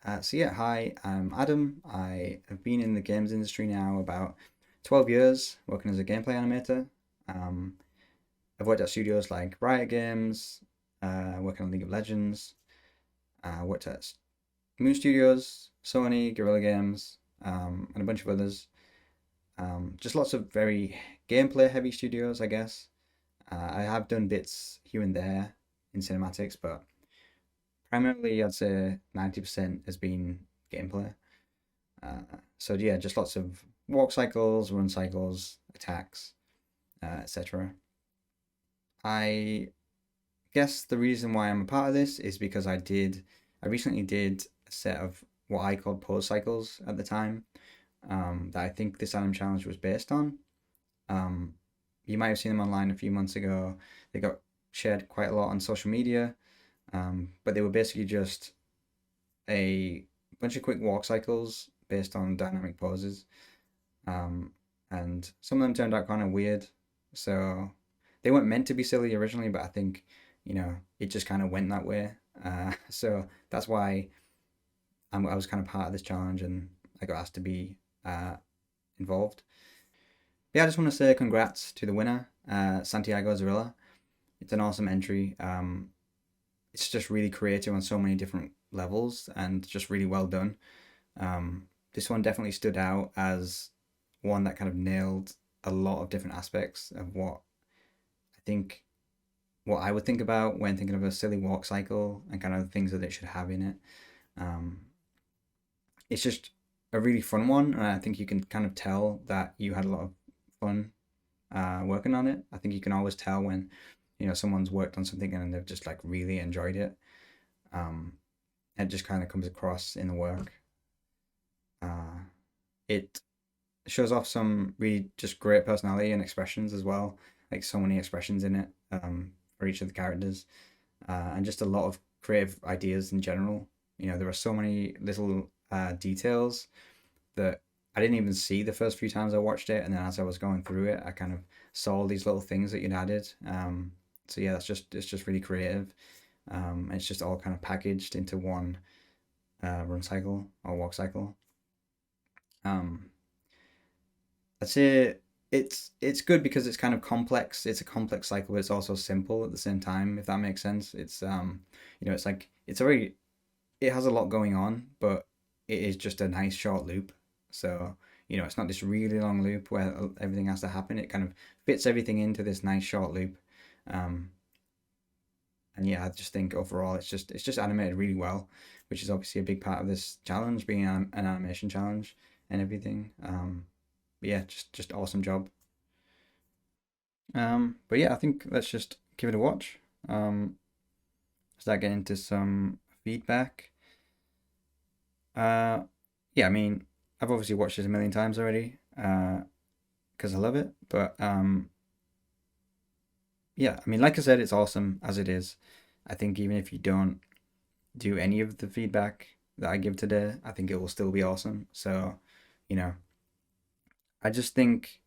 So yeah, hi, I'm Adam. I have been in the games industry now about 12 years, working as a gameplay animator. Um, I've worked at studios like Riot Games, working on League of Legends. Worked at Moon Studios, Sony, Guerrilla Games, and a bunch of others. Just lots of very gameplay heavy studios, I guess. I have done bits here and there in cinematics, but primarily I'd say 90% has been gameplay. Uh, so yeah, just lots of walk cycles, run cycles, attacks, etc. I guess the reason why I'm a part of this is because I recently did a set of what I called pose cycles at the time, that I think this Anim challenge was based on. Um, you might have seen them online a few months ago. They got shared quite a lot on social media, but they were basically just a bunch of quick walk cycles based on dynamic poses. Um, and some of them turned out kind of weird. So they weren't meant to be silly originally, but I think, it just kind of went that way. So that's why I was kind of part of this challenge and I got asked to be involved. But yeah, I just want to say congrats to the winner, Santiago Zorrilla. It's an awesome entry. It's just really creative on so many different levels and just really well done. This one definitely stood out as one that kind of nailed a lot of different aspects of I think what I would think about when thinking of a silly walk cycle and kind of the things that it should have in it. Um, it's just a really fun one, and I think you can kind of tell that you had a lot of fun working on it. I think you can always tell when someone's worked on something and they've just like really enjoyed it. Um, it just kind of comes across in the work. Uh, it shows off some really just great personality and expressions as well. Like so many expressions in it, for each of the characters, and just a lot of creative ideas in general. There are so many little details that I didn't even see the first few times I watched it, and then as I was going through it, I kind of saw all these little things that you'd added. So yeah, it's just really creative. It's just all kind of packaged into one run cycle or walk cycle. Um, I'd say it's good because it's kind of complex. It's a complex cycle, but it's also simple at the same time, if that makes sense. It's like it has a lot going on, but it is just a nice short loop. So, it's not this really long loop where everything has to happen. It kind of fits everything into this nice short loop. Um, and yeah, I just think overall it's just animated really well, which is obviously a big part of this challenge, being an animation challenge and everything. But yeah, just awesome job. But yeah, I think let's just give it a watch. Start getting into some feedback. Uh, yeah, I mean, I've obviously watched this a million times already, because I love it. But yeah, I mean, like I said, it's awesome as it is. I think even if you don't do any of the feedback that I give today, I think it will still be awesome. So, you know, I just think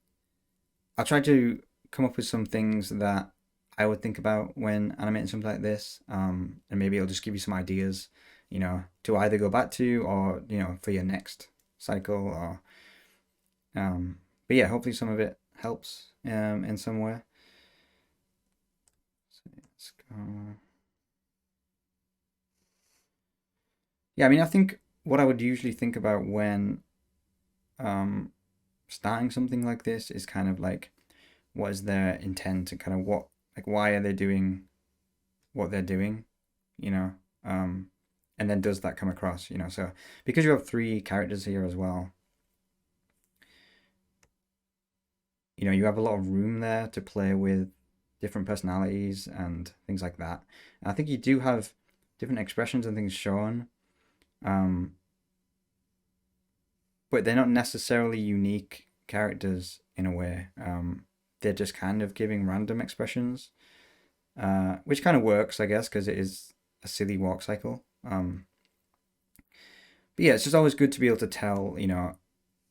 I'll try to come up with some things that I would think about when animating something like this. And maybe it'll just give you some ideas, to either go back to or, for your next cycle or, but yeah, hopefully some of it helps, in some way. So let's go. Yeah, I mean, I think what I would usually think about when, um, starting something like this is kind of like, what is their intent and kind of like, why are they doing what they're doing, you know, um, and then does that come across, so because you have three characters here as well, you have a lot of room there to play with different personalities and things like that. And I think you do have different expressions and things shown, um, but they're not necessarily unique characters in a way. They're just kind of giving random expressions, which kind of works, I guess, because it is a silly walk cycle. But yeah, it's just always good to be able to tell,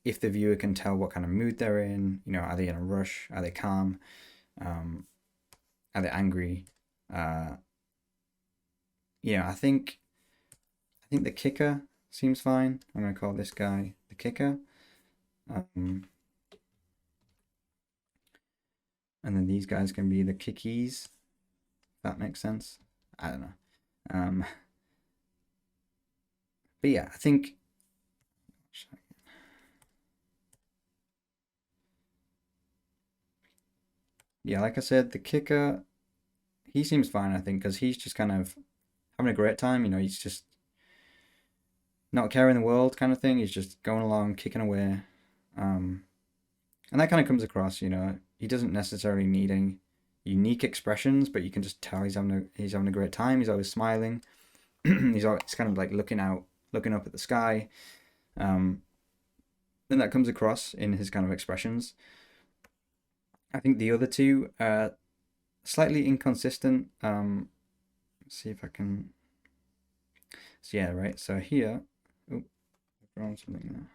if the viewer can tell what kind of mood they're in. Are they in a rush? Are they calm? Um, are they angry? Uh, I think the kicker. seems fine. I'm going to call this guy the kicker. And then these guys can be the kickies. If that makes sense. I don't know. But yeah, I think yeah, like I said, the kicker, he seems fine, I think, because he's just kind of having a great time. You know, he's just not caring the world kind of thing. He's just going along, kicking away. And that kind of comes across, you know, he doesn't necessarily need any unique expressions, but you can just tell he's having a great time. He's always smiling. He's kind of like looking up at the sky. And that comes across in his kind of expressions. I think the other two are slightly inconsistent. Let's see if I can. So yeah, right. So here, oh, I've drawn something there.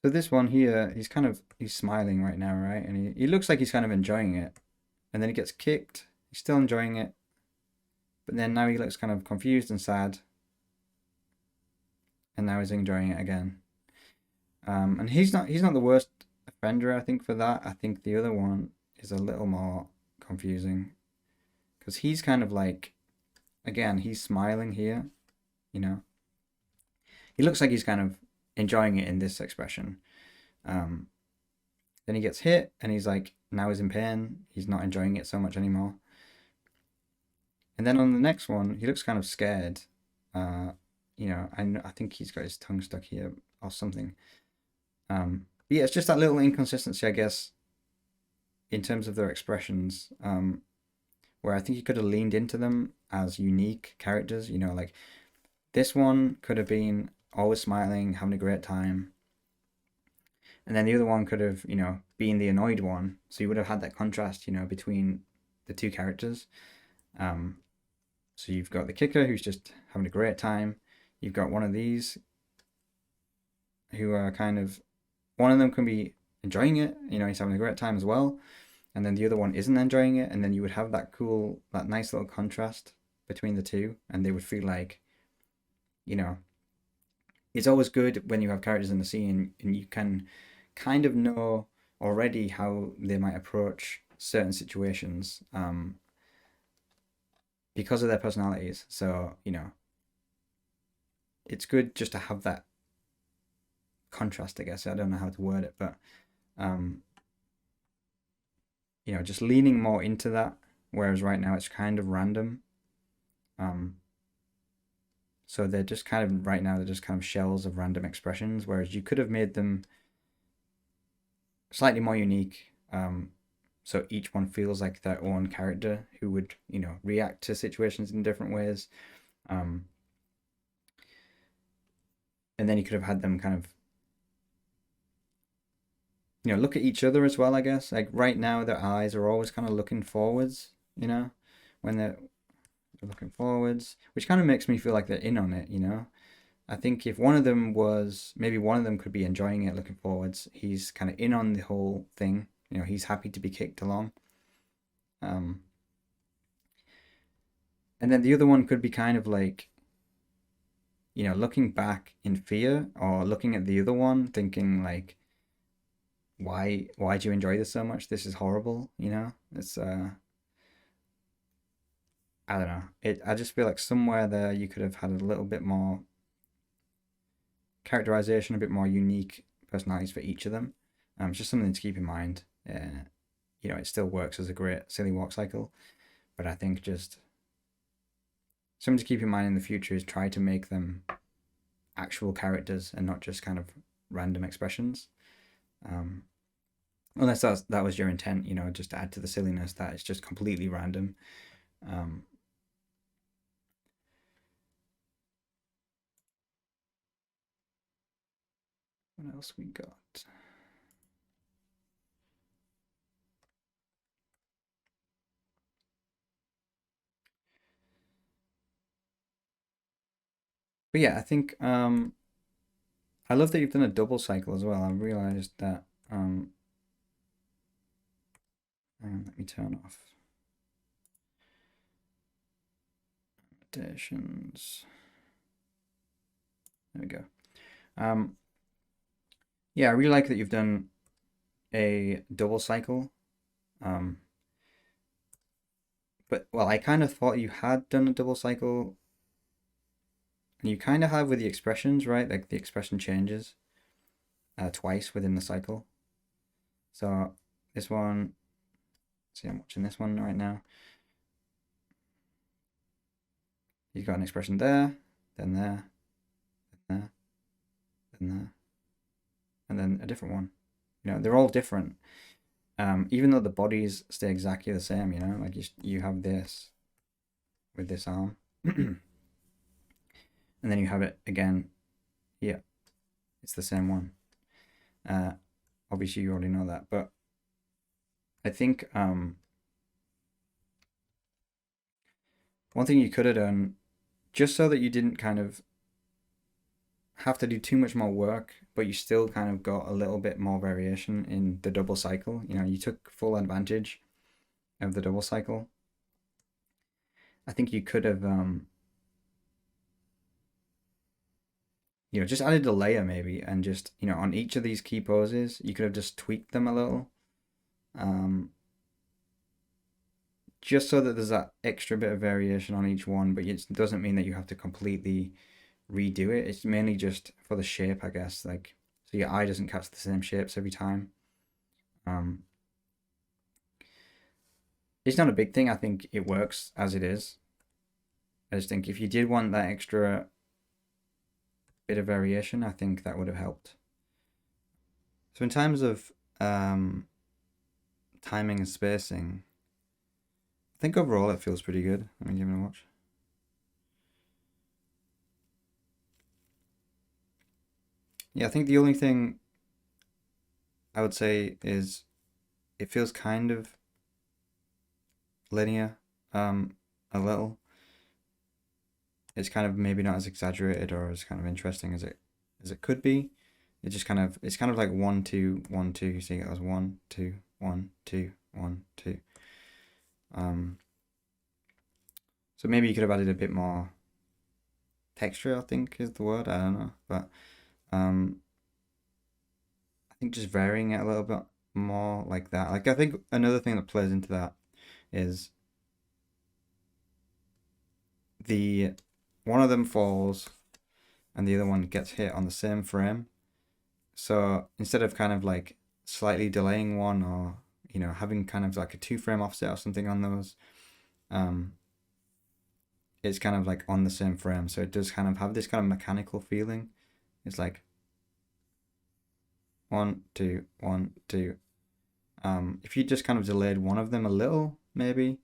So this one here, he's smiling right now, right? And he looks like he's kind of enjoying it. And then he gets kicked. He's still enjoying it. But then now he looks kind of confused and sad. And now he's enjoying it again. And he's not the worst offender, I think, for that. I think the other one is a little more confusing. Because he's kind of like, again, he's smiling here, you know. He looks like he's kind of enjoying it in this expression. Then he gets hit and he's like, now he's in pain. He's not enjoying it so much anymore. And then on the next one, he looks kind of scared. You know, I think he's got his tongue stuck here or something. But yeah, it's just that little inconsistency, I guess, in terms of their expressions, where I think he could have leaned into them as unique characters. You know, like this one could have been always smiling, having a great time. And then the other one could have, you know, been the annoyed one. So you would have had that contrast, you know, between the two characters. So you've got the kicker who's just having a great time. You've got one of these who are kind of, one of them can be enjoying it, you know, he's having a great time as well. And then the other one isn't enjoying it. And then you would have that nice little contrast between the two. And they would feel like, you know, it's always good when you have characters in the scene and you can kind of know already how they might approach certain situations because of their personalities. So, you know, it's good just to have that contrast, I guess. I don't know how to word it, but you know, just leaning more into that, whereas right now it's kind of random. So they're just kind of, right now, they're just kind of shells of random expressions, whereas you could have made them slightly more unique. So each one feels like their own character who would, you know, react to situations in different ways. And then you could have had them kind of, you know, look at each other as well, I guess. Like right now, their eyes are always kind of looking forwards, you know, when they're looking forwards, which kind of makes me feel like they're in on it, you know. I think if one of them was, maybe one of them could be enjoying it, looking forwards, he's kind of in on the whole thing, you know, he's happy to be kicked along. And then the other one could be kind of like, you know, looking back in fear or looking at the other one thinking like, why do you enjoy this so much? This is horrible, you know? It's I don't know. I just feel like somewhere there you could have had a little bit more characterization, a bit more unique personalities for each of them. It's just something to keep in mind. You know, it still works as a great silly walk cycle, but I think just something to keep in mind in the future is try to make them actual characters and not just kind of random expressions. Unless that was your intent, you know, just to add to the silliness that it's just completely random. What else we got? But yeah, I think I love that you've done a double cycle as well. I realized that let me turn off annotations. we go. Yeah, I really like that you've done a double cycle. But, well, I kind of thought you had done a double cycle, and you kind of have with the expressions, right? Like the expression changes twice within the cycle. So this one, see, I'm watching this one right now. He's got an expression there, then there, then there, then there, and then a different one. You know, they're all different. Even though the bodies stay exactly the same, you know, like you have this with this arm, and then you have it again here. It's the same one. Obviously, you already know that, but I think one thing you could have done, just so that you didn't kind of have to do too much more work, but you still kind of got a little bit more variation in the double cycle. You know, you took full advantage of the double cycle. I think you could have, you know, just added a layer maybe, and just, you know, on each of these key poses, you could have just tweaked them a little. Just so that there's that extra bit of variation on each one, but it doesn't mean that you have to completely redo it. It's mainly just for the shape, I guess, like, so your eye doesn't catch the same shapes every time. It's not a big thing. I think it works as it is. I just think if you did want that extra bit of variation, I think that would have helped. So in terms of timing and spacing, I think overall it feels pretty good. Let me give it a watch. Yeah, I think the only thing I would say is it feels kind of linear, a little. It's kind of maybe not as exaggerated or as kind of interesting as it could be. It just kind of, it's kind of like 1 2 1 2. You see it as 1 2 1 2 1 2. So maybe you could have added a bit more texture, I think is the word. I don't know, but I think just varying it a little bit more like that. Like, I think another thing that plays into that is one of them falls and the other one gets hit on the same frame. So instead of kind of like slightly delaying one, or, you know, having kind of like a 2-frame offset or something on those, it's kind of like on the same frame. So it does kind of have this kind of mechanical feeling. It's like 1 2 1 2. If you just kind of delayed one of them a little, maybe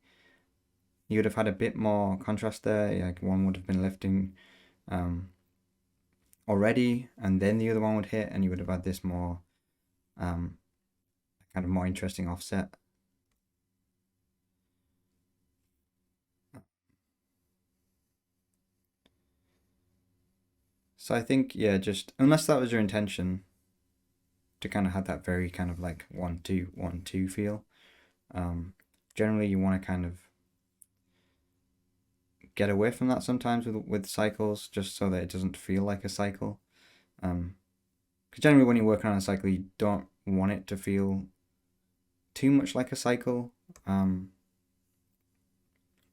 you would have had a bit more contrast there. Like one would have been lifting already, and then the other one would hit, and you would have had this more kind of more interesting offset. So I think, yeah, just unless that was your intention to kind of have that very kind of like 1 2 1 2 feel, generally you want to kind of get away from that sometimes with cycles, just so that it doesn't feel like a cycle. Because generally when you're working on a cycle, you don't want it to feel too much like a cycle. You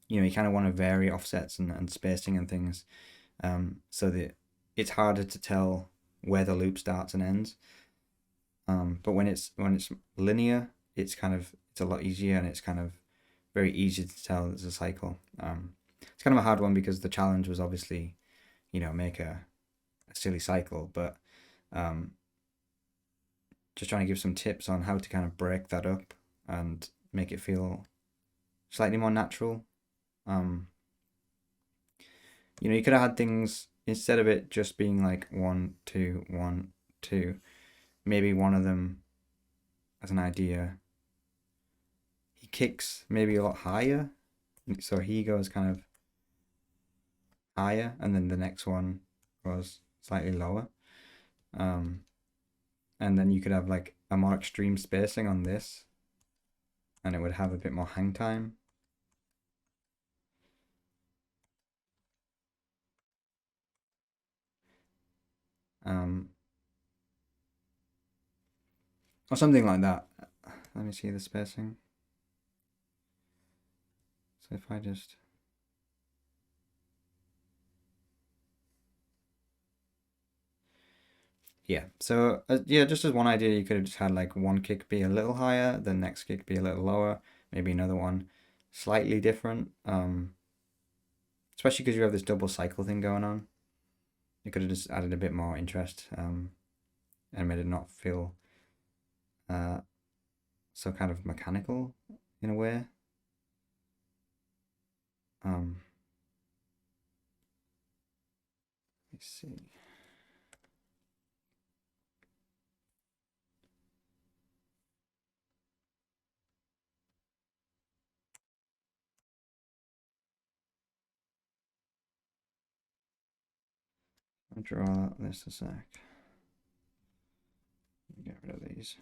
know, you kind of want to vary offsets and spacing and things, so that it's harder to tell where the loop starts and ends. But when it's linear, it's a lot easier, and it's kind of very easy to tell there's a cycle. It's kind of a hard one because the challenge was obviously, you know, make a silly cycle, but just trying to give some tips on how to kind of break that up and make it feel slightly more natural. You know, you could have had things, instead of it just being like 1 2 1 2, maybe one of them, as an idea, he kicks maybe a lot higher, so he goes kind of higher, and then the next one goes slightly lower. And then you could have like a more extreme spacing on this, and it would have a bit more hang time. um, or something like that. Let me see the spacing. So if I just yeah, so yeah, just as one idea, you could have just had like one kick be a little higher, the next kick be a little lower, maybe another one slightly different. Especially because you have this double cycle thing going on. You could have just added a bit more interest, and made it not feel so kind of mechanical in a way. Um, let's see. I'll draw this a sec. Get rid of these.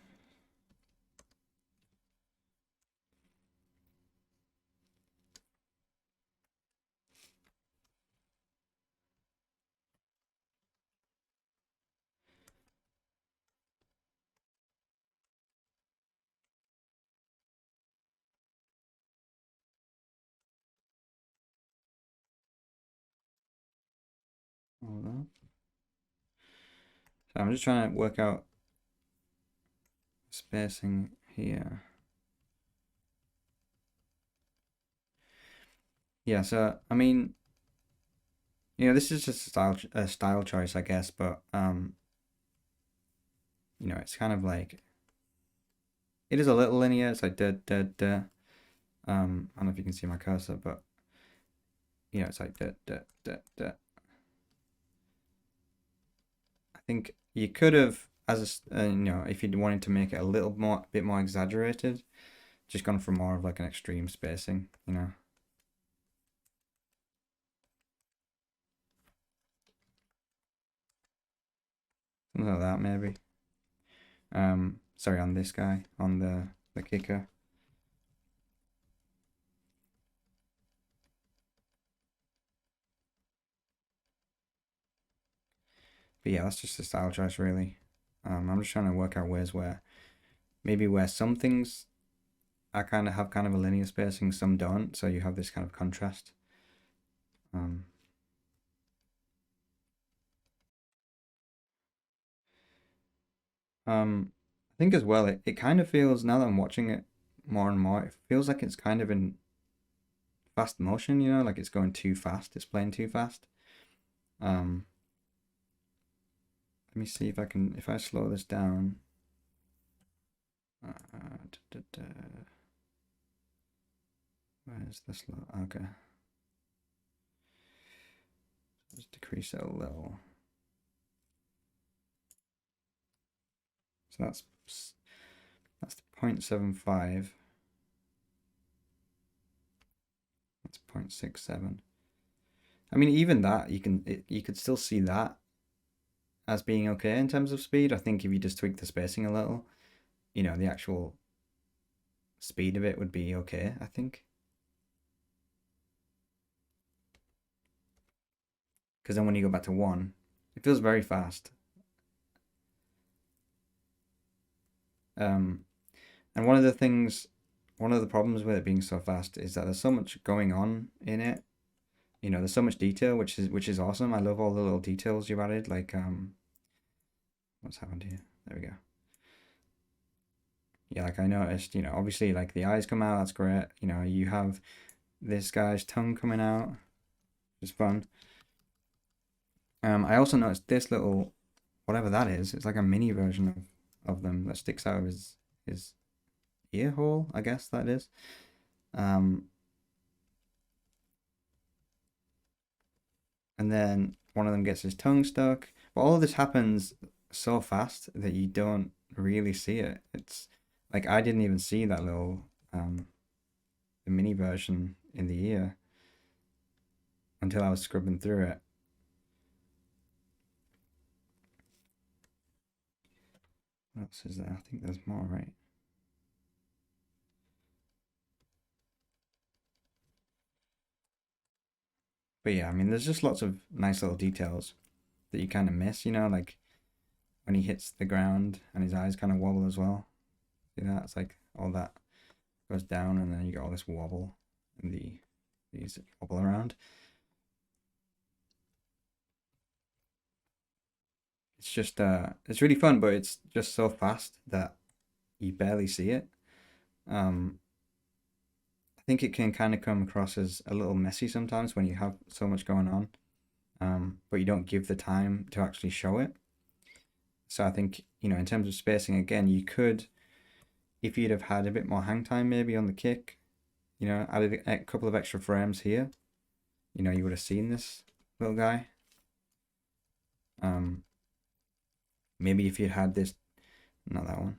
All that. So I'm just trying to work out spacing here. Yeah, so I mean, this is just a style choice, I guess, but it's kind of like it is a little linear. It's like da da da. I don't know if you can see my cursor, but it's like da da da da. I think you could have, as a, if you wanted to make it a bit more exaggerated, just gone for more of like an extreme spacing, Something like that maybe. Sorry, on this guy, on the kicker. But yeah, that's just a style choice really. I'm just trying to work out ways where some things I kind of have kind of a linear spacing, some don't, so you have this kind of contrast. I think as well, it kind of feels, now that I'm watching it more and more, it feels like it's kind of in fast motion, like it's going too fast, it's playing too fast. Let me see if I slow this down. Where's the slow? Okay. Just decrease it a little. So that's 0.75. That's 0.67. I mean, even that you could still see that as being okay in terms of speed. I think if you just tweak the spacing a little, the actual speed of it would be okay, I think. Because then when you go back to 1, it feels very fast. And one of the problems with it being so fast is that there's so much going on in it. There's so much detail, which is awesome. I love all the little details you've added. Like, what's happened here? There we go. Yeah, like I noticed, obviously, like the eyes come out. That's great. You have this guy's tongue coming out. It's fun. I also noticed this little, whatever that is. It's like a mini version of them that sticks out of his ear hole, I guess that is. And then one of them gets his tongue stuck. But all of this happens so fast that you don't really see it. It's like I didn't even see that little the mini version in the ear until I was scrubbing through it. What else is there? I think there's more, right? But yeah, I mean, there's just lots of nice little details that you kind of miss, like when he hits the ground and his eyes kind of wobble as well. See that? It's like all that goes down and then you get all this wobble and these wobble around. It's just it's really fun, but it's just so fast that you barely see it. I think it can kind of come across as a little messy sometimes when you have so much going on, but you don't give the time to actually show it. So I think, in terms of spacing, again, you could, if you'd have had a bit more hang time maybe on the kick, added a couple of extra frames here, you would have seen this little guy. Maybe if you'd had this, not that one,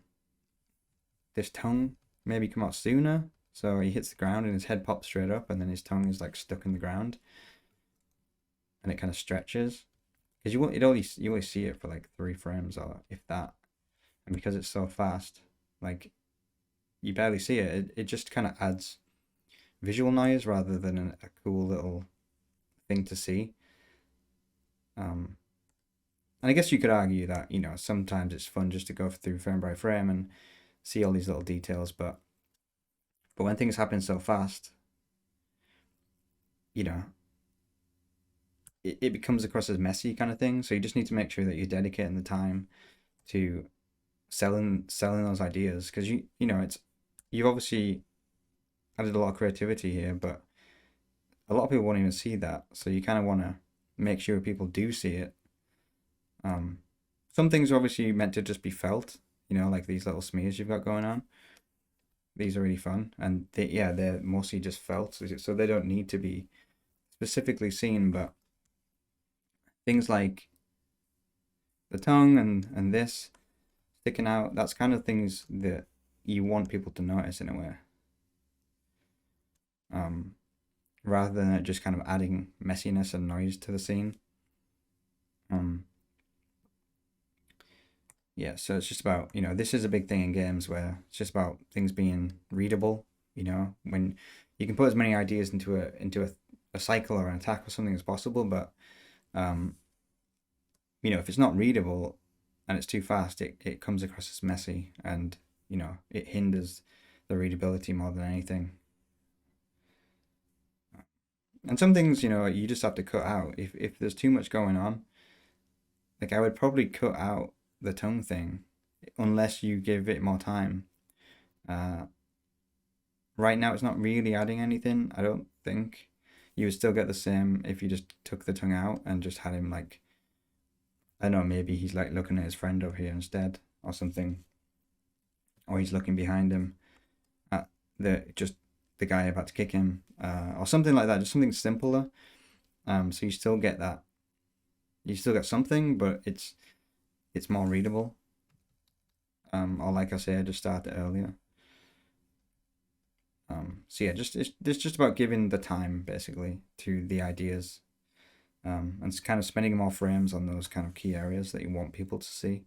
this tongue maybe come out sooner. So he hits the ground and his head pops straight up and then his tongue is like stuck in the ground. And it kind of stretches. Because you only see it for like 3 frames or if that. And because it's so fast, like you barely see it. It just kind of adds visual noise rather than a cool little thing to see. And I guess you could argue that, sometimes it's fun just to go through frame by frame and see all these little details, but when things happen so fast, it becomes across as messy kind of thing. So you just need to make sure that you're dedicating the time to selling those ideas, because you've obviously added a lot of creativity here, but a lot of people won't even see that. So you kind of want to make sure people do see it. Some things are obviously meant to just be felt, like these little smears you've got going on. These are really fun, and they're mostly just felt, so they don't need to be specifically seen. But things like the tongue and this sticking out, that's kind of things that you want people to notice in a way, rather than it just kind of adding messiness and noise to the scene. Yeah, so it's just about, this is a big thing in games where it's just about things being readable, when you can put as many ideas into a cycle or an attack or something as possible, but if it's not readable and it's too fast, it comes across as messy and, it hinders the readability more than anything. And some things, you just have to cut out. If there's too much going on, like I would probably cut out the tongue thing unless you give it more time. Right now it's not really adding anything, I don't think. You would still get the same if you just took the tongue out and just had him like, I don't know, maybe he's like looking at his friend over here instead or something, or he's looking behind him at the guy about to kick him, or something like that, just something simpler. So you still get that, you still get something, but it's more readable. Or like I said, I just started earlier. So yeah, it's just about giving the time basically to the ideas, and kind of spending more frames on those kind of key areas that you want people to see.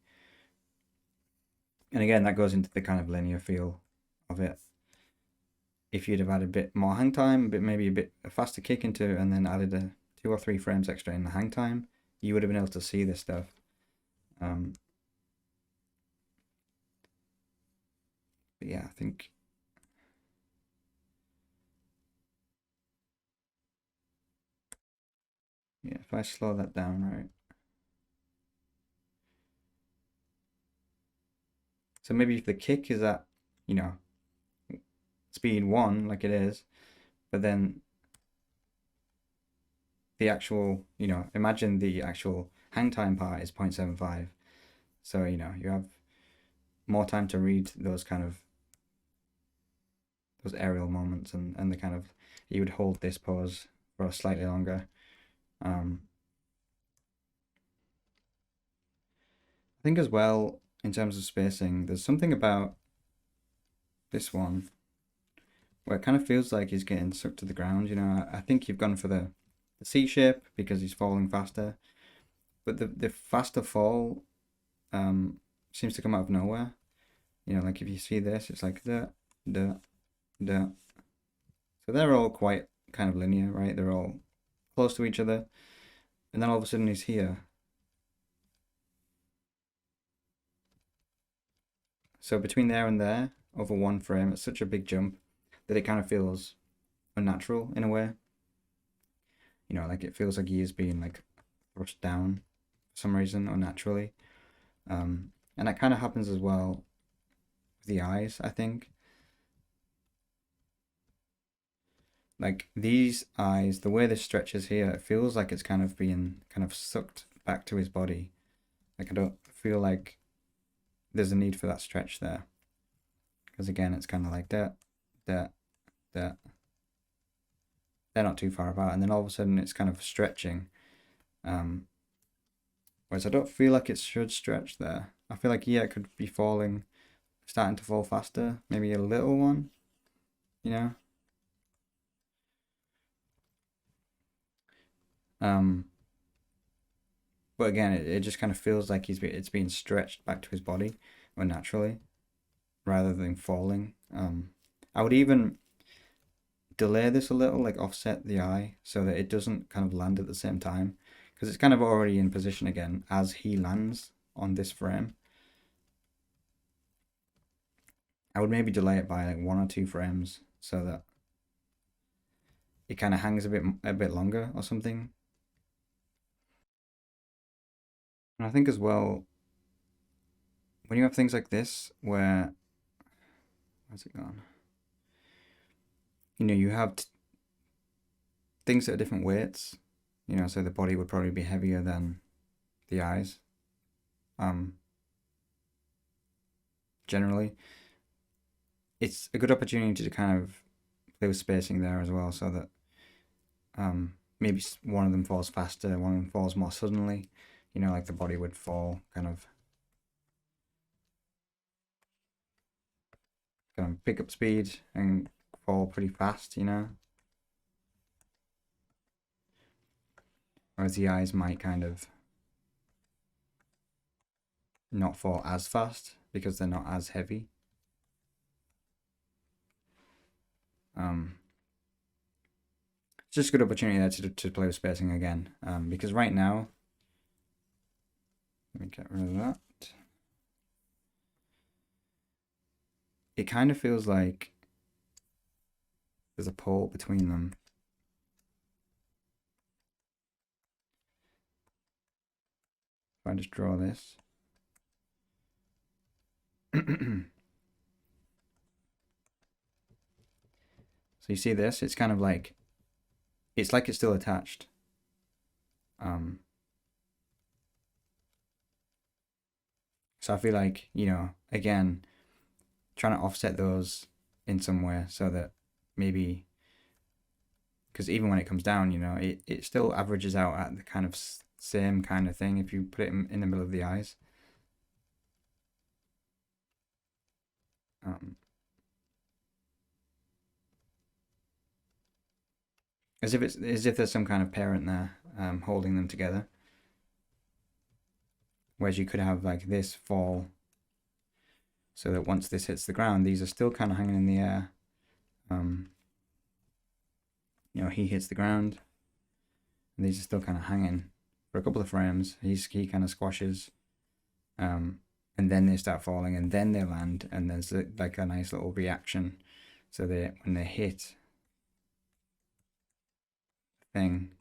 And again, that goes into the kind of linear feel of it. If you'd have had a bit more hang time, maybe a bit faster kick into, and then added 2 or 3 frames extra in the hang time, you would have been able to see this stuff. But yeah, I think if I slow that down, right? So maybe if the kick is at, speed 1, like it is, but then the actual, imagine the actual hang time part is 0.75. So, you have more time to read those kind of, those aerial moments and the kind of, you would hold this pose for slightly longer. I think as well, in terms of spacing, there's something about this one where it kind of feels like he's getting sucked to the ground. I think you've gone for the C shape because he's falling faster, but the faster fall seems to come out of nowhere. Like if you see this, it's like da. So they're all quite kind of linear, right? They're all close to each other, and then all of a sudden he's here. So between there and there, over one frame, it's such a big jump that it kind of feels unnatural in a way. You know, like it feels like he is being like thrust down for some reason unnaturally. And that kind of happens as well with the eyes, I think. Like these eyes, the way this stretches here, it feels like it's kind of being kind of sucked back to his body. Like I don't feel like there's a need for that stretch there. Because again, it's kind of like that. They're not too far apart. And then all of a sudden it's kind of stretching. Whereas I don't feel like it should stretch there. I feel like, yeah, it could be falling, starting to fall faster. Maybe a little one, you know? But again, it just kind of feels like it's being stretched back to his body unnaturally rather than falling. I would even delay this a little, like offset the eye so that it doesn't kind of land at the same time, because it's kind of already in position again as he lands on this frame. I would maybe delay it by like 1 or 2 frames so that it kind of hangs a bit longer or something. And I think as well, when you have things like this where, where's it gone? You know, you have things that are different weights, you know, so the body would probably be heavier than the eyes. Generally, it's a good opportunity to kind of play with spacing there as well, so that maybe one of them falls faster, one of them falls more suddenly. You know, like the body would fall kind of pick up speed and fall pretty fast, you know. Whereas the eyes might kind of not fall as fast because they're not as heavy. It's just a good opportunity there to play with spacing again, because right now, let me get rid of that. It kind of feels like there's a pole between them. If I just draw this. So you see this? It's kind of like, it's like it's still attached. So I feel like, you know, again, trying to offset those in some way so that maybe, because even when it comes down, you know, it still averages out at the kind of same kind of thing if you put it in the middle of the eyes. As if there's some kind of parent there holding them together. Whereas you could have like this fall so that once this hits the ground, these are still kind of hanging in the air. You know, he hits the ground and these are still kind of hanging for a couple of frames. He kind of squashes, and then they start falling, and then they land, and there's like a nice little reaction. So when they hit the thing,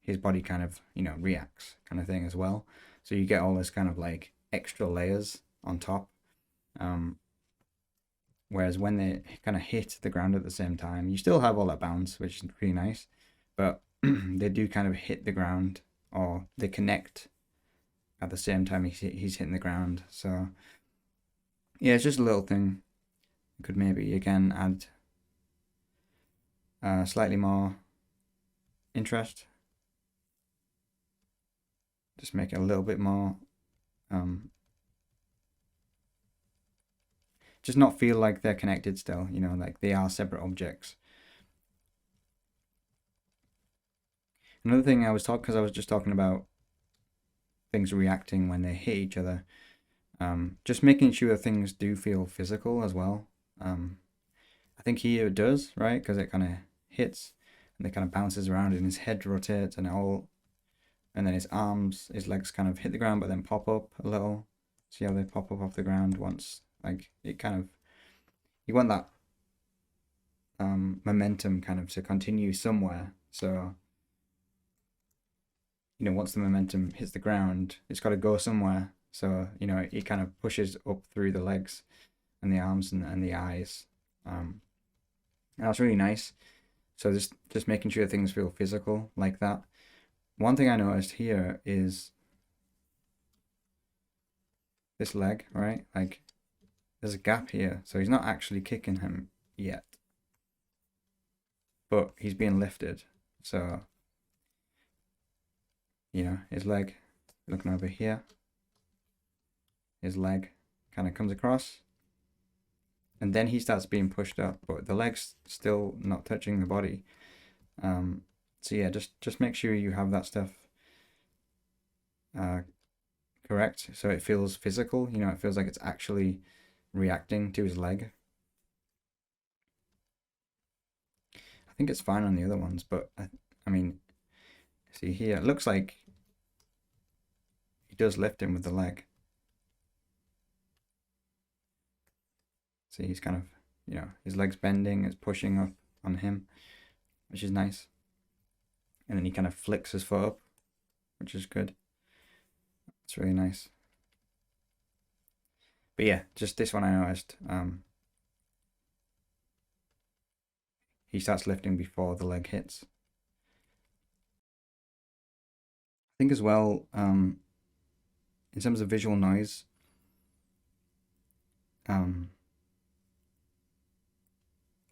his body kind of, you know, reacts kind of thing as well. So you get all this kind of like extra layers on top. Whereas when they kind of hit the ground at the same time, you still have all that bounce, which is pretty nice, but they do kind of hit the ground, or they connect at the same time he's hitting the ground. So yeah, it's just a little thing. Could maybe again add slightly more interest. Just make it a little bit more just not feel like they're connected still, you know, like they are separate objects. Another thing because I was just talking about things reacting when they hit each other, just making sure things do feel physical as well. I think here it does, right? Because it kind of hits and it kind of bounces around and his head rotates and then his arms, his legs kind of hit the ground but then pop up a little. See how they pop up off the ground once Like it kind of, you want that momentum kind of to continue somewhere. So, you know, once the momentum hits the ground, it's got to go somewhere. So, you know, it kind of pushes up through the legs and the arms and the eyes. And that's really nice. So just making sure things feel physical like that. One thing I noticed here is this leg, right? Like there's a gap here. So he's not actually kicking him yet. But he's being lifted. So, you know, his leg, looking over here, his leg kind of comes across. And then he starts being pushed up, but the leg's still not touching the body. So yeah, just make sure you have that stuff correct, so it feels physical. You know, it feels like it's actually reacting to his leg. I think it's fine on the other ones, but I mean, see here, it looks like he does lift him with the leg. See, he's kind of, you know, his leg's bending, it's pushing up on him, which is nice. And then he kind of flicks his foot up, which is good. It's really nice. But yeah, just this one I noticed. He starts lifting before the leg hits. I think as well, in terms of visual noise, a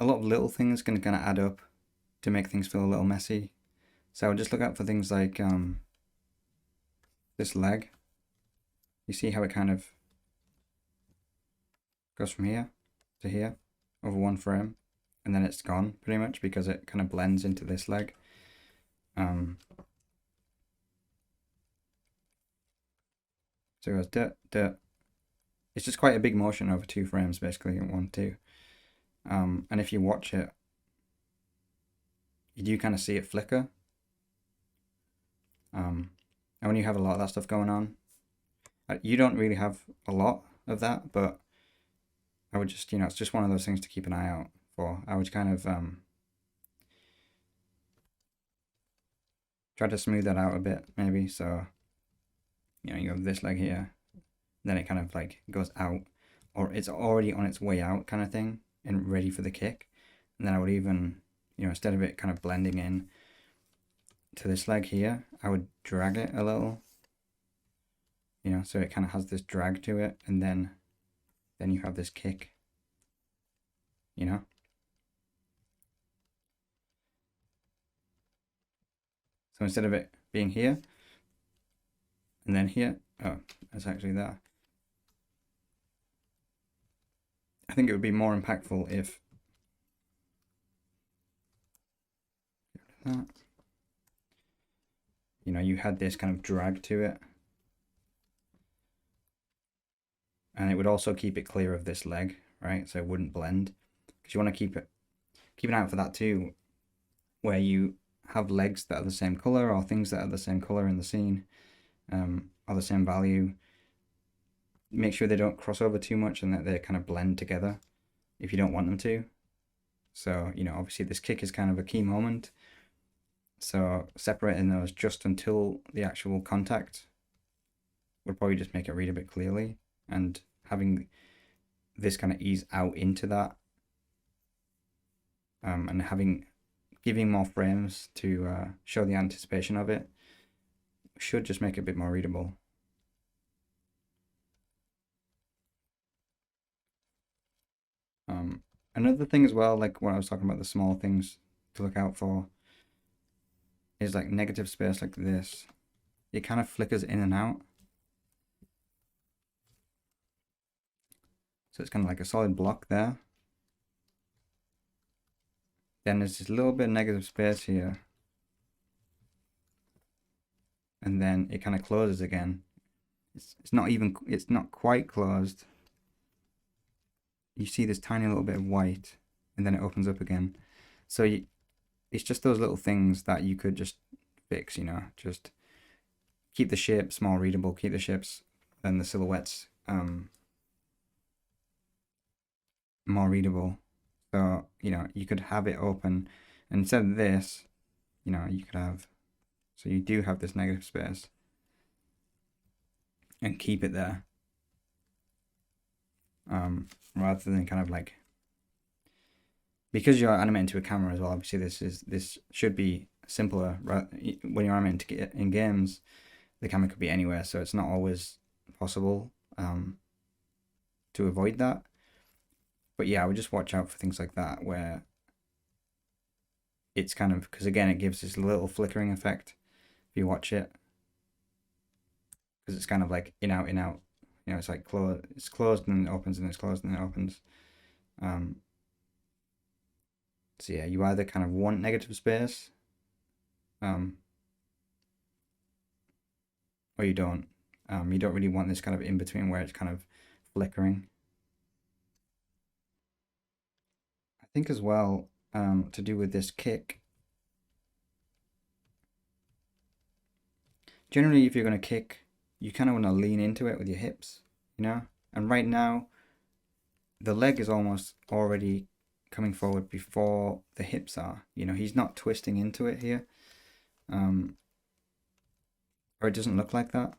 lot of little things can kind of add up to make things feel a little messy. So I would just look out for things like this leg. You see how it kind of goes from here to here over one frame, and then it's gone pretty much because it kind of blends into this leg. So it goes dirt, dirt. It's just quite a big motion over 2 frames, basically, 1, 2. And if you watch it, you do kind of see it flicker. And when you have a lot of that stuff going on, you don't really have a lot of that, but I would just, you know, it's just one of those things to keep an eye out for. I would kind of try to smooth that out a bit, maybe. So, you know, you have this leg here, then it kind of like goes out, or it's already on its way out kind of thing and ready for the kick. And then I would even, you know, instead of it kind of blending in to this leg here, I would drag it a little, you know, so it kind of has this drag to it, and then you have this kick, you know. So instead of it being here and then here, oh, it's actually there. I think it would be more impactful if that, you know, you had this kind of drag to it, and it would also keep it clear of this leg, right? So it wouldn't blend, because you want to keep an eye out for that too, where you have legs that are the same color or things that are the same color in the scene, are the same value. Make sure they don't cross over too much and that they kind of blend together if you don't want them to. So, you know, obviously this kick is kind of a key moment. So separating those just until the actual contact would probably just make it read a bit clearly, and having this kind of ease out into that, and giving more frames to show the anticipation of it should just make it a bit more readable. Another thing as well, like when I was talking about the small things to look out for, is like negative space like this. It kind of flickers in and out. So it's kind of like a solid block there. Then there's this little bit of negative space here. And then it kind of closes again. It's not quite closed. You see this tiny little bit of white, and then it opens up again. So it's just those little things that you could just fix, you know, just keep the shapes more readable, keep the shapes and the silhouettes more readable. So, you know, you could have it open, and instead of this, you know, you could have, so you do have this negative space, and keep it there, rather than kind of like, because you're animating to a camera as well, obviously this should be simpler. When you're animating in games, the camera could be anywhere, so it's not always possible to avoid that. But yeah, I would just watch out for things like that, where it's kind of, because again, it gives this little flickering effect if you watch it, because it's kind of like in out, in out. You know, it's like it's closed and then it opens, and it's closed and then it opens. So yeah, you either kind of want negative space, or you don't. You don't really want this kind of in between where it's kind of flickering. I think as well, to do with this kick. Generally, if you're going to kick, you kind of want to lean into it with your hips, you know? And right now, the leg is almost already coming forward before the hips are. You know, he's not twisting into it here. Or it doesn't look like that.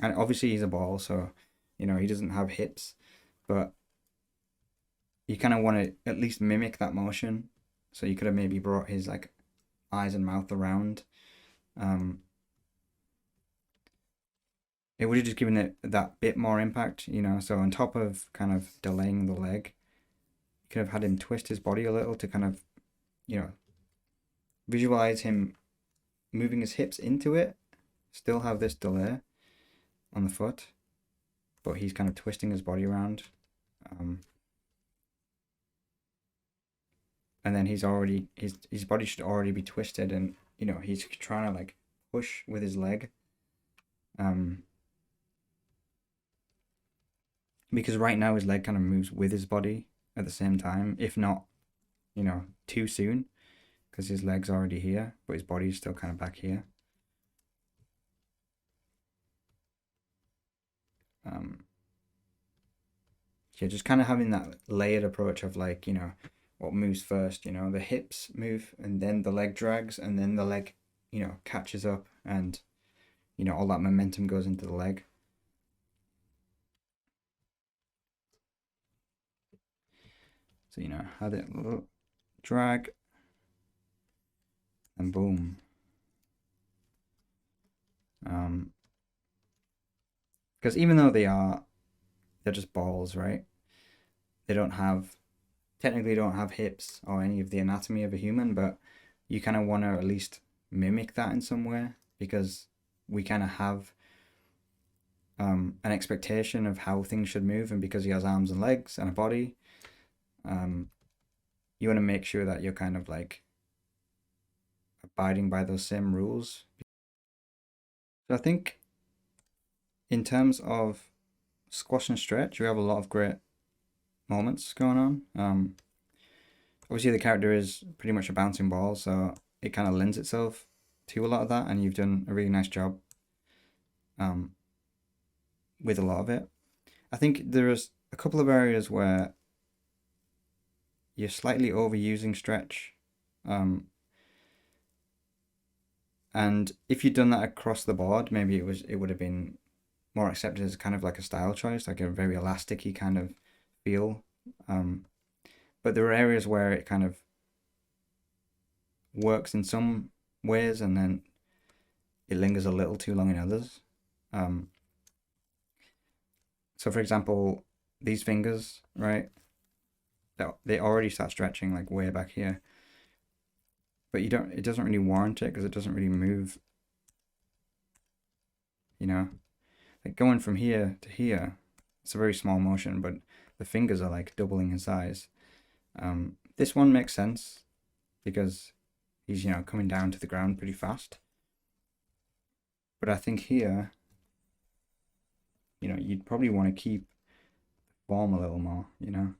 And obviously he's a ball, so, you know, he doesn't have hips. But you kind of want to at least mimic that motion. So you could have maybe brought his, like, eyes and mouth around. It would have just given it that bit more impact, you know. So on top of kind of delaying the leg, you could have had him twist his body a little to kind of, you know, visualize him moving his hips into it, still have this delay on the foot, but he's kind of twisting his body around. And then he's already, his body should already be twisted, and, you know, he's trying to like push with his leg. Because right now his leg kind of moves with his body at the same time, if not, you know, too soon, because his leg's already here, but his body's still kind of back here. Yeah, just kind of having that layered approach of, like, you know, what moves first, you know, the hips move, and then the leg drags, and then the leg, you know, catches up, and, you know, all that momentum goes into the leg. So, you know, have it drag, and boom. Because even though they're just balls, right? They technically don't have hips or any of the anatomy of a human, but you kind of want to at least mimic that in some way, because we kind of have an expectation of how things should move, and because he has arms and legs and a body, you want to make sure that you're kind of like abiding by those same rules. So I think in terms of squash and stretch, we have a lot of great moments going on. Obviously the character is pretty much a bouncing ball, so it kind of lends itself to a lot of that, and you've done a really nice job with a lot of it. I think there's a couple of areas where you're slightly overusing stretch, and if you'd done that across the board, maybe it would have been more accepted as kind of like a style choice, like a very elasticy kind of feel. But there are areas where it kind of works in some ways, and then it lingers a little too long in others. So for example, these fingers, right? They already start stretching like way back here, but it doesn't really warrant it, because it doesn't really move, you know, like going from here to here, it's a very small motion, but the fingers are like doubling in size. This one makes sense because he's, you know, coming down to the ground pretty fast, but I think here, you know, you'd probably want to keep the form a little more, you know,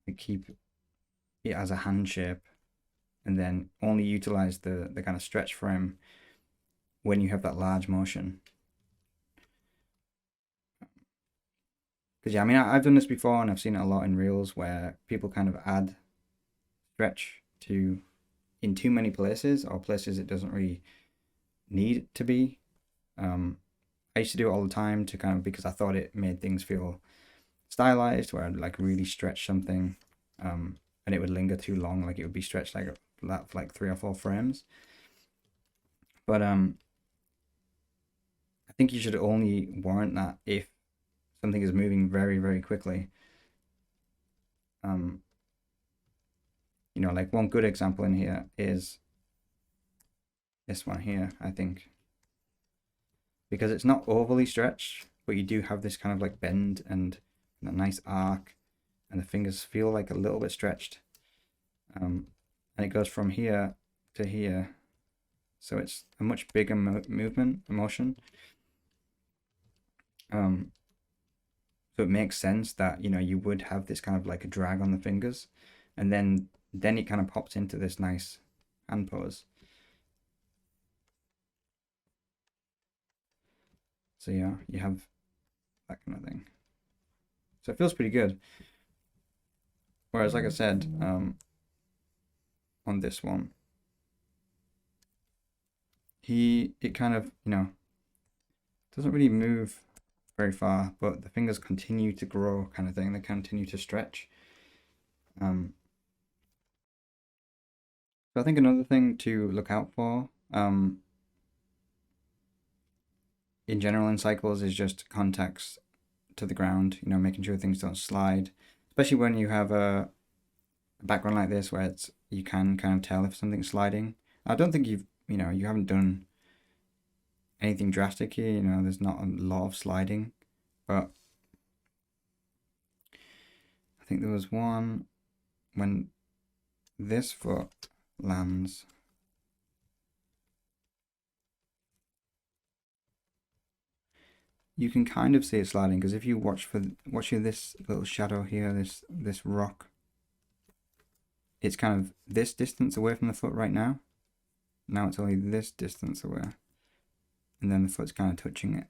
and keep it as a hand shape, and then only utilize the kind of stretch frame when you have that large motion. Because yeah, I mean, I've done this before and I've seen it a lot in reels where people kind of add stretch to in too many places or places it doesn't really need to be. I used to do it all the time to kind of because I thought it made things feel stylized, where I'd like really stretch something, and it would linger too long, like it would be stretched like that for like 3 or 4 frames. But I think you should only warrant that if something is moving very, very quickly. You know, like one good example in here is this one here, I think. Because it's not overly stretched, but you do have this kind of like bend and a nice arc, and the fingers feel like a little bit stretched. And it goes from here to here. So it's a much bigger motion. So it makes sense that, you know, you would have this kind of like a drag on the fingers, and then it kind of pops into this nice hand pose. So yeah, you have that kind of thing. So it feels pretty good. Whereas, like I said, on this one, it kind of, you know, doesn't really move very far, but the fingers continue to grow, kind of thing. They continue to stretch. So I think another thing to look out for, in general in cycles, is just contacts to the ground. You know, making sure things don't slide, especially when you have a background like this where you can kind of tell if something's sliding. I don't think you haven't done anything drastic here. You know, there's not a lot of sliding, but I think there was one when this foot lands. You can kind of see it sliding because if you watch this little shadow here, this rock, it's kind of this distance away from the foot right now. Now it's only this distance away, and then the foot's kind of touching it,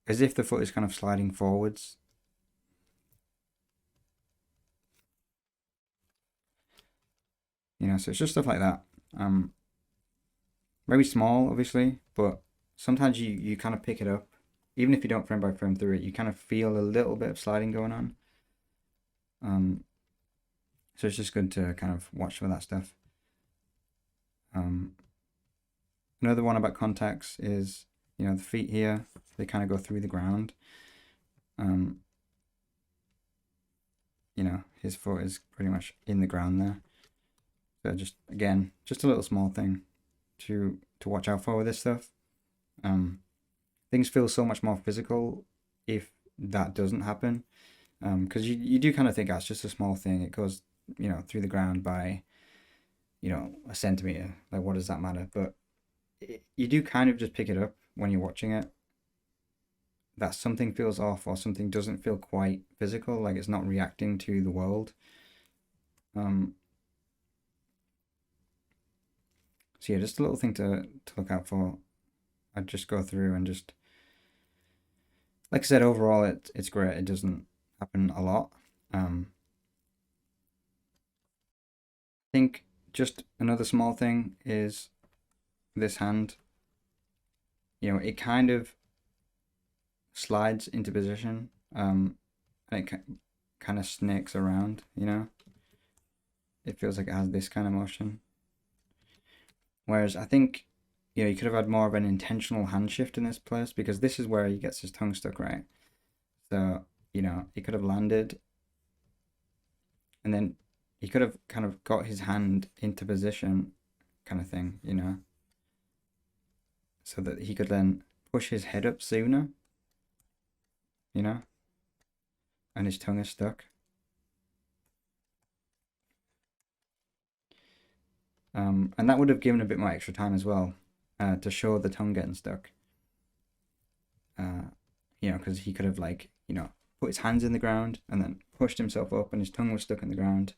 as if the foot is kind of sliding forwards. You know, so it's just stuff like that. Very small, obviously, but sometimes you kind of pick it up, even if you don't frame by frame through it. You kind of feel a little bit of sliding going on. So it's just good to kind of watch for that stuff. Another one about contacts is, you know, the feet here, they kind of go through the ground. You know, his foot is pretty much in the ground there. So just, again, just a little small thing to watch out for with this stuff. Things feel so much more physical if that doesn't happen. Because you do kind of think, it's just a small thing. It goes, you know, through the ground by, you know, a centimeter. Like, what does that matter? But you do kind of just pick it up when you're watching it, that something feels off or something doesn't feel quite physical, like it's not reacting to the world. So yeah, just a little thing to look out for. I'd just go through and just, like I said, overall it's great. It doesn't happen a lot. I think just another small thing is this hand. You know, it kind of slides into position, and it kind of snakes around, you know. It feels like it has this kind of motion. Whereas I think, you know, you could have had more of an intentional hand shift in this place, because this is where he gets his tongue stuck, right? So, you know, he could have landed, and then he could have kind of got his hand into position, kind of thing, you know, so that he could then push his head up sooner, you know, and his tongue is stuck. And that would have given a bit more extra time as well, to show the tongue getting stuck. You know, because he could have, like, you know, put his hands in the ground and then pushed himself up and his tongue was stuck in the ground.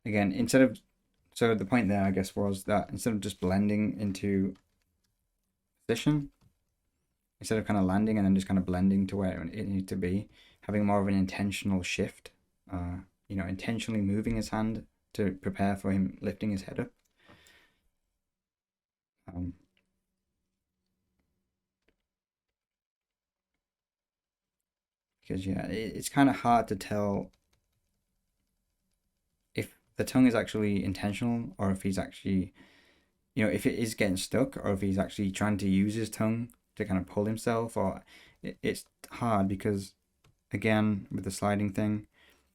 Again, so the point there, I guess, was that instead of just blending into position, instead of kind of landing and then just kind of blending to where it needs to be, having more of an intentional shift, intentionally moving his hand to prepare for him lifting his head up. Because yeah, it's kind of hard to tell if the tongue is actually intentional or if he's actually, if it is getting stuck or if he's actually trying to use his tongue to kind of pull himself. Or it's hard because, again, with the sliding thing,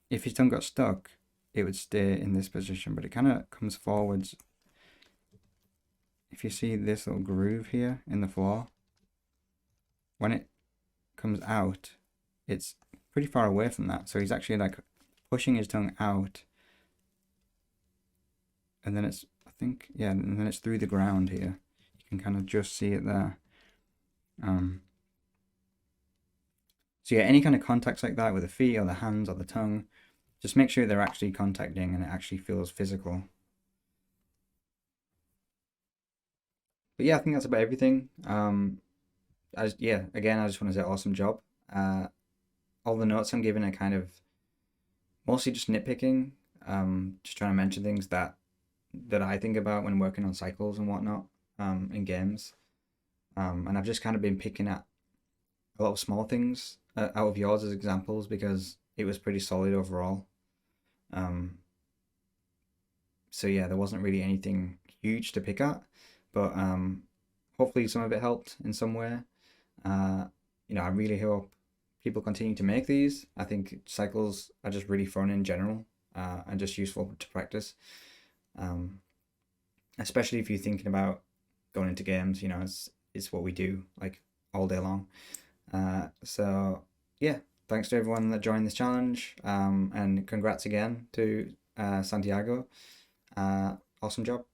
if his tongue got stuck, it would stay in this position, but it kind of comes forwards. If you see this little groove here in the floor, when it comes out, it's pretty far away from that. So he's actually like pushing his tongue out, and then it's, I think, yeah, and then it's through the ground here. You can kind of just see it there. So yeah, any kind of contacts like that with the feet or the hands or the tongue, just make sure they're actually contacting and it actually feels physical. But yeah, I think that's about everything. Again, I just want to say awesome job. All the notes I'm giving are kind of mostly just nitpicking, just trying to mention things that I think about when working on cycles and whatnot in games. And I've just kind of been picking at a lot of small things out of yours as examples because it was pretty solid overall. So yeah, there wasn't really anything huge to pick at, but hopefully some of it helped in some way. I really hope people continue to make these. I think cycles are just really fun in general and just useful to practice. Especially if you're thinking about going into games, it's what we do like all day long. So yeah, thanks to everyone that joined this challenge, and congrats again to Santiago. Awesome job.